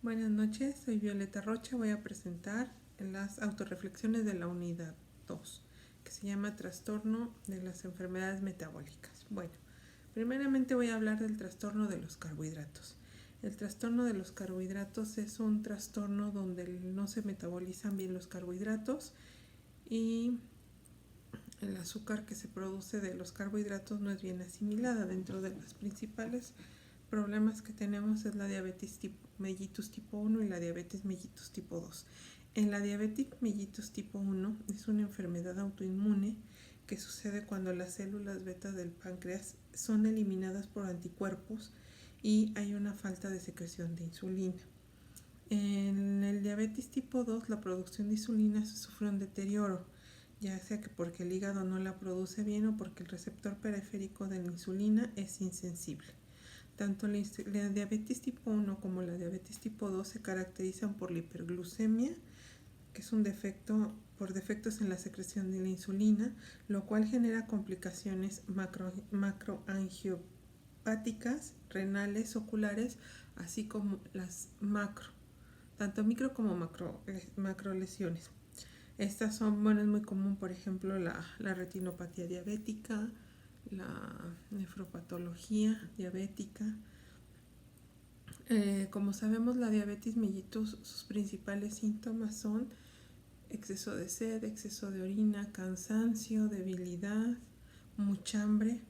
Buenas noches, soy Violeta Rocha. Voy a presentar las autorreflexiones de la unidad 2, que se llama Trastorno de las enfermedades metabólicas. Bueno, primeramente voy a hablar del trastorno de los carbohidratos. El trastorno de los carbohidratos es un trastorno donde no se metabolizan bien los carbohidratos y el azúcar que se produce de los carbohidratos no es bien asimilada. Dentro de los principales problemas que tenemos es la diabetes mellitus tipo 1 y la diabetes mellitus tipo 2. En la diabetes mellitus tipo 1 es una enfermedad autoinmune que sucede cuando las células beta del páncreas son eliminadas por anticuerpos y hay una falta de secreción de insulina. En el diabetes tipo 2 la producción de insulina sufre un deterioro, ya sea que porque el hígado no la produce bien o porque el receptor periférico de la insulina es insensible. Tanto la diabetes tipo 1 como la diabetes tipo 2 se caracterizan por la hiperglucemia, que es un defecto por defectos en la secreción de la insulina, lo cual genera complicaciones macroangiopáticas, renales, oculares, así como las tanto micro como macro lesiones. Estas son, es muy común, por ejemplo, la retinopatía diabética, la nefropatología diabética. Como sabemos, la diabetes mellitus, sus principales síntomas son exceso de sed, exceso de orina, cansancio, debilidad, mucha hambre.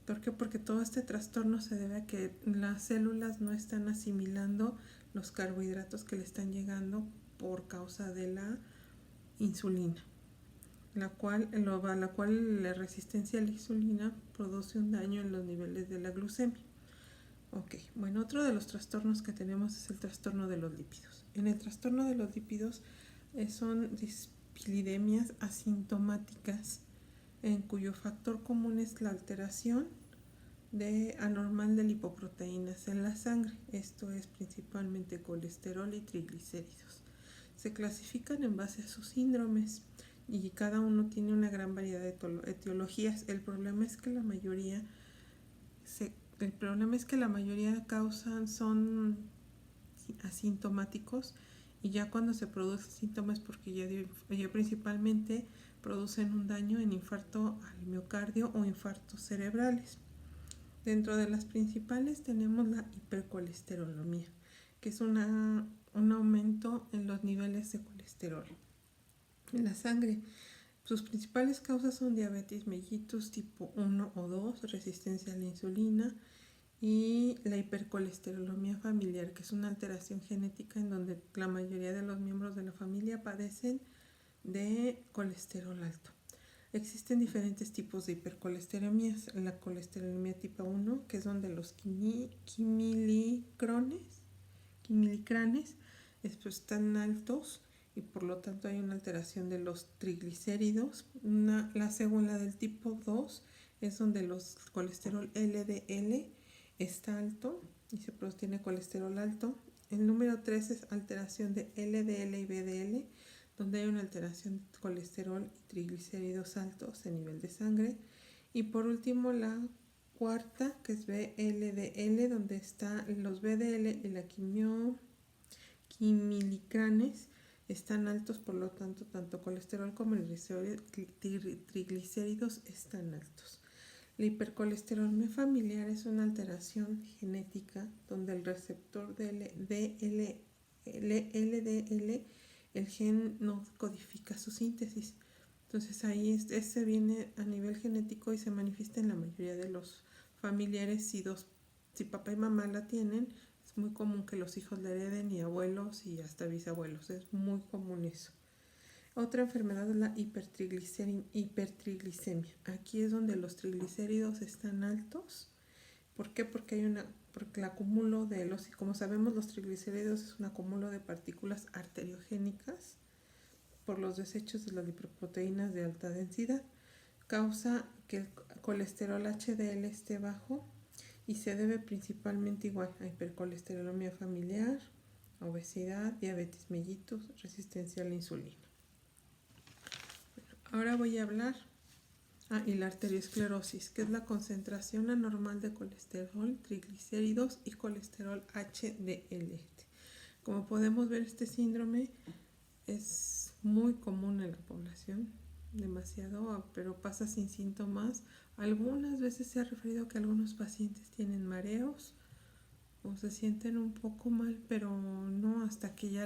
¿Por qué? Porque todo este trastorno se debe a que las células no están asimilando los carbohidratos que le están llegando por causa de la insulina, la cual la resistencia a la insulina produce un daño en los niveles de la glucemia. Bueno, otro de los trastornos que tenemos es el trastorno de los lípidos. En el trastorno de los lípidos son dislipidemias asintomáticas en cuyo factor común es la alteración anormal de lipoproteínas en la sangre. Esto es principalmente colesterol y triglicéridos. Se clasifican en base a sus síndromes y cada uno tiene una gran variedad de etiologías. El problema es que la mayoría son asintomáticos, y ya cuando se producen síntomas porque ya principalmente producen un daño en infarto al miocardio o infartos cerebrales. Dentro de las principales tenemos la hipercolesterolemia, que es un aumento en los niveles de colesterol en la sangre. Sus principales causas son diabetes mellitus tipo 1 o 2, resistencia a la insulina, y la hipercolesterolemia familiar, que es una alteración genética en donde la mayoría de los miembros de la familia padecen de colesterol alto. Existen diferentes tipos de hipercolesteremias. La colesterolemia tipo 1, que es donde los quimilicranes están altos y por lo tanto hay una alteración de los triglicéridos. La segunda, del tipo 2, es donde los colesterol LDL está alto y se tiene colesterol alto. El número 3 es alteración de LDL y VDL, donde hay una alteración de colesterol y triglicéridos altos en nivel de sangre. Y por último, la cuarta, que es VLDL, donde están los VDL y la quimilicranes están altos, por lo tanto, tanto colesterol como triglicéridos están altos. La hipercolesterolemia familiar es una alteración genética donde el receptor de LDL, el gen no codifica su síntesis. Entonces ahí este viene a nivel genético y se manifiesta en la mayoría de los familiares. Si papá y mamá la tienen, es muy común que los hijos la hereden, y abuelos y hasta bisabuelos. Es muy común eso. Otra enfermedad es la hipertriglicemia. Aquí es donde los triglicéridos están altos. ¿Por qué? Porque el acúmulo como sabemos, los triglicéridos es un acúmulo de partículas arteriogénicas por los desechos de las lipoproteínas de alta densidad. Causa que el colesterol HDL esté bajo y se debe principalmente igual a hipercolesterolemia familiar, obesidad, diabetes mellitus, resistencia a la insulina. Ahora voy a hablar y la arteriosclerosis, que es la concentración anormal de colesterol, triglicéridos y colesterol HDL. Como podemos ver, este síndrome es muy común en la población, demasiado, pero pasa sin síntomas. Algunas veces se ha referido que algunos pacientes tienen mareos o se sienten un poco mal, pero no hasta que ya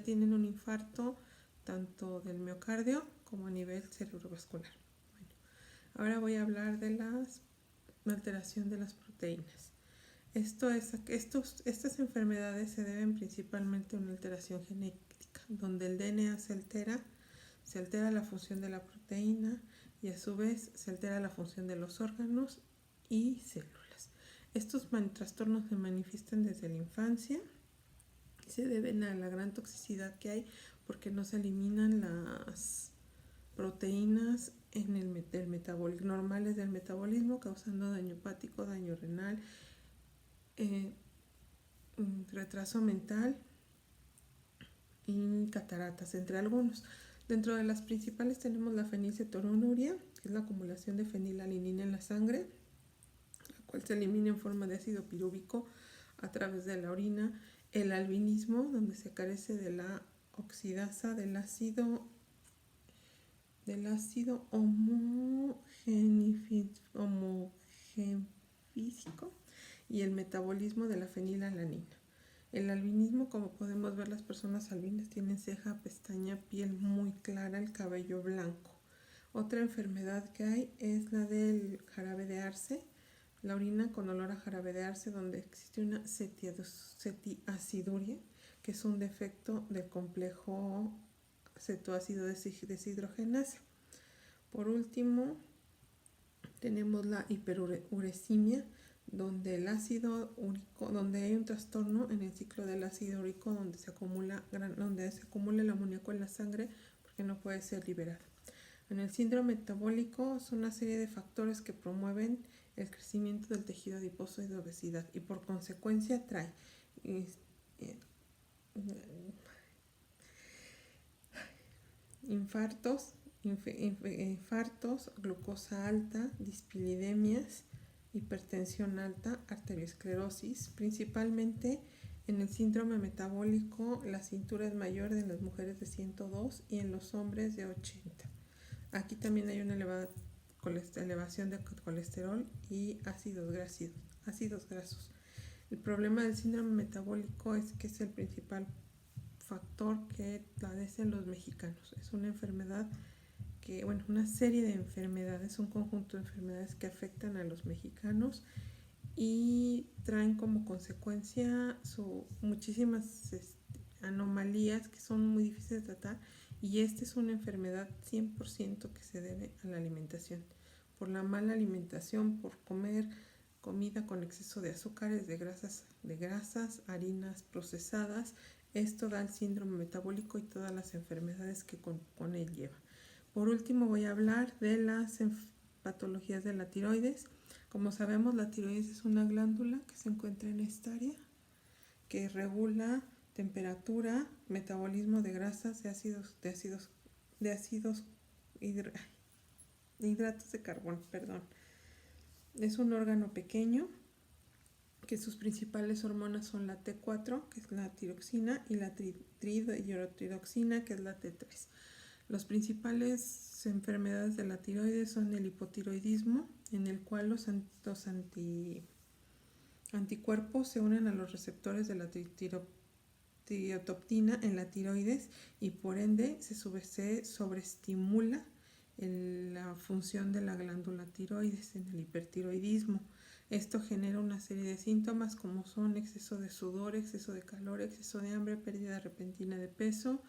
tienen un infarto, tanto del miocardio como a nivel cerebrovascular. Bueno, ahora voy a hablar de la alteración de las proteínas. Estas enfermedades se deben principalmente a una alteración genética, donde el DNA se altera la función de la proteína y a su vez se altera la función de los órganos y células. Estos trastornos se manifiestan desde la infancia y se deben a la gran toxicidad que hay porque no se eliminan las proteínas normales del metabolismo, causando daño hepático, daño renal, retraso mental y cataratas, entre algunos. Dentro de las principales tenemos la fenilcetonuria, que es la acumulación de fenilalanina en la sangre, la cual se elimina en forma de ácido pirúvico a través de la orina. El albinismo, donde se carece de la oxidasa del ácido homogenfísico y el metabolismo de la fenilalanina. El albinismo, como podemos ver, las personas albinas tienen ceja, pestaña, piel muy clara, el cabello blanco. Otra enfermedad que hay es la del jarabe de arce, la orina con olor a jarabe de arce, donde existe una cetiaciduria, que es un defecto del complejo cetoácido deshidrogenasa. Por último, tenemos la hiperuresimia, donde hay un trastorno en el ciclo del ácido úrico, donde se acumula el amoníaco en la sangre porque no puede ser liberado. En el síndrome metabólico son una serie de factores que promueven el crecimiento del tejido adiposo y de obesidad, y por consecuencia trae infartos, glucosa alta, dislipidemias, hipertensión alta, arteriosclerosis. Principalmente en el síndrome metabólico la cintura es mayor en las mujeres de 102 y en los hombres de 80. Aquí también hay una elevación de colesterol y ácidos grasos. El problema del síndrome metabólico es que es el principal factor que padecen los mexicanos. Es una enfermedad una serie de enfermedades, un conjunto de enfermedades que afectan a los mexicanos y traen como consecuencia muchísimas anomalías que son muy difíciles de tratar, y esta es una enfermedad 100% que se debe a la alimentación. Por la mala alimentación, por comer comida con exceso de azúcares, de grasas, harinas procesadas, esto da el síndrome metabólico y todas las enfermedades que con él lleva. Por último, voy a hablar de las patologías de la tiroides. Como sabemos, la tiroides es una glándula que se encuentra en esta área, que regula temperatura, metabolismo de grasas, de hidratos de carbono, Es un órgano pequeño que sus principales hormonas son la T4, que es la tiroxina, y la triiodtiroxina, que es la T3. Las principales enfermedades de la tiroides son el hipotiroidismo, en el cual los anticuerpos se unen a los receptores de la tireoleptina en la tiroides y por ende se sobreestimula la función de la glándula tiroides en el hipertiroidismo. Esto genera una serie de síntomas como son exceso de sudor, exceso de calor, exceso de hambre, pérdida repentina de peso,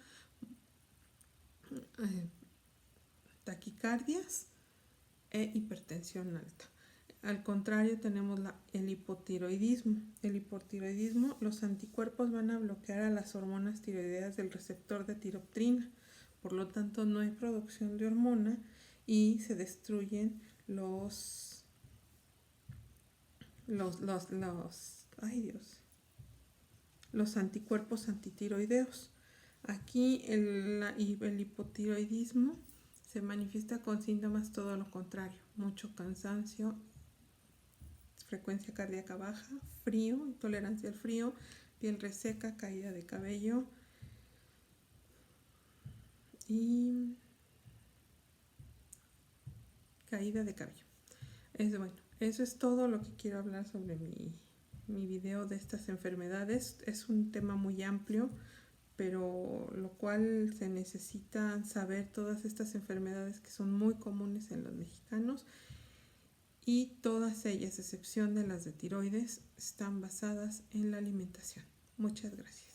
taquicardias e hipertensión alta. Al contrario, tenemos el hipotiroidismo. El hipotiroidismo, los anticuerpos van a bloquear a las hormonas tiroideas del receptor de tiroxina. Por lo tanto, no hay producción de hormona y se destruyen los anticuerpos antitiroideos. Aquí el hipotiroidismo se manifiesta con síntomas todo lo contrario: mucho cansancio, frecuencia cardíaca baja, frío, intolerancia al frío, piel reseca, caída de cabello y caída de cabello. Bueno, eso es todo lo que quiero hablar sobre mi video de estas enfermedades. Es un tema muy amplio, pero lo cual se necesitan saber todas estas enfermedades que son muy comunes en los mexicanos, y todas ellas, a excepción de las de tiroides, están basadas en la alimentación. Muchas gracias.